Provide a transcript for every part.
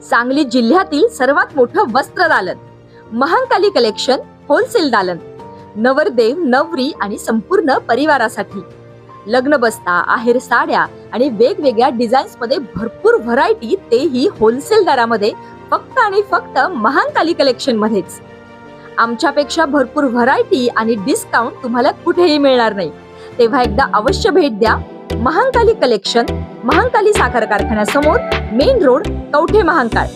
सांगली जिल्ह्यातील सर्वात मोठं वस्त्र दालन, महांकाली कलेक्शन होलसेल दालन, नवरदेव नवरी आणि संपूर्ण परिवारासाठी लग्न बस्ता, आहेर साड्या आणि वेगवेगळ्या डिझाईन्स मध्ये भरपूर व्हरायटी, तेही होलसेल दरामध्ये, फक्त आणि फक्त महांकाली कलेक्शन मध्येच. आमच्यापेक्षा भरपूर व्हरायटी आणि डिस्काउंट तुम्हाला कुठेही मिळणार नाही. तेव्हा एकदा अवश्य भेट द्या. महांकाली कलेक्शन, महांकाली साखर कारखान्यासमोर, मेन रोड, कवठे महांकाळ.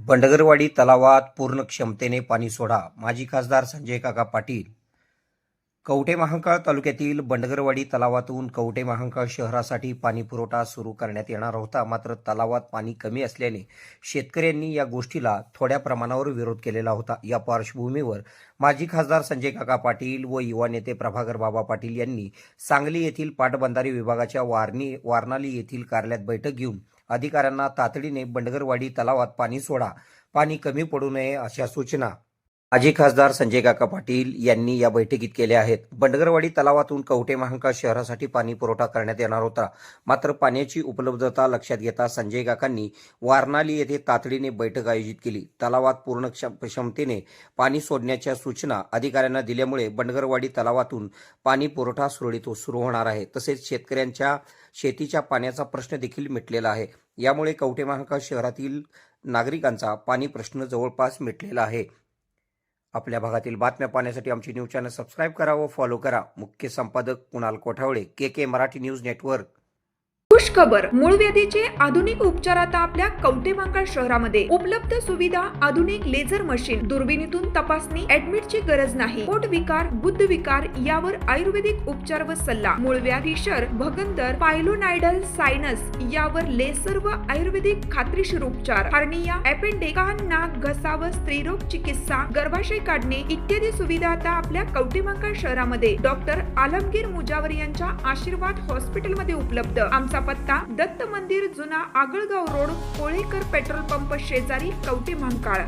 बंडगरवाडी तलावात पूर्ण क्षमतेने पाणी सोडा. माजी खासदार संजय काका पाटील. कवठे महांकाळ तालुक्यातील बंडगरवाडी तलावातून कवठे महांकाळ शहरासाठी पाणी पुरवठा सुरू करण्यात येणार होता. मात्र तलावात पाणी कमी असल्याने शेतकऱ्यांनी या गोष्टीला थोड्या प्रमाणावर विरोध केलेला होता. या पार्श्वभूमीवर माजी खासदार संजय काका पाटील व युवा नेते प्रभाकर बाबा पाटील यांनी सांगली येथील पाटबंधारे विभागाच्या वारणाली येथील कार्यालयात बैठक घेऊन अधिकाऱ्यांना तातडीने बंडगरवाडी तलावात पाणी सोडा, पाणी कमी पडू नये अशा सूचना माजी खासदार संजय काका पाटील यांनी या बैठकीत केल्या आहेत. बंडगरवाडी तलावातून कवठे महांकाळ शहरासाठी पाणी पुरवठा करण्यात येणार होता. मात्र पाण्याची उपलब्धता लक्षात घेता संजय काकांनी वारणाली येथे तातडीने बैठक आयोजित केली. तलावात पूर्ण क्षमतेने पाणी सोडण्याच्या सूचना अधिकाऱ्यांना दिल्यामुळे बंडगरवाडी तलावातून पाणी पुरवठा सुरळीत सुरू होणार आहे. तसेच शेतकऱ्यांच्या शेतीच्या पाण्याचा प्रश्न देखील मिटलेला आहे. यामुळे कवठे महांकाळ शहरातील नागरिकांचा पाणी प्रश्न जवळपास मिटलेला आहे. आपल्या भागातील बातम्या पाहण्यासाठी आमची न्यूज चॅनल सबस्क्राईब करा व फॉलो करा. मुख्य संपादक कुणाल कोठावळे, के मराठी न्यूज नेटवर्क. खुश खबर, मूळ व्याधीचे आधुनिक उपचार आता आपल्या कवठे महांकाळ शहरामध्ये उपलब्ध. सुविधा, आधुनिक लेझर मशीन, दुर्बिणीतून तपासणी, ऍडमिटची गरज नाही. पोट विकार, बुद्ध विकार यावर आयुर्वेदिक उपचार व सल्ला. मूळव्याधी, फिशर, भगंदर, पायलोनायडल, सायनस यावर लेसर व आयुर्वेदिक खात्रीशीर उपचार. हार्निया, अपेंडिक्स, कान, नाक, घसा व स्त्रीरोग चिकित्सा, गर्भाशय काढणे इत्यादी सुविधा आता आपल्या कवठे महांकाळ शहरामध्ये डॉक्टर आलमगीर मुजावर यांच्या आशीर्वाद हॉस्पिटल मध्ये उपलब्ध. आमचा पत्ता दत्त मंदिर, जुना Agalgaon road, Kolekar petrol pump शेजारी, कवठे महांकाळ.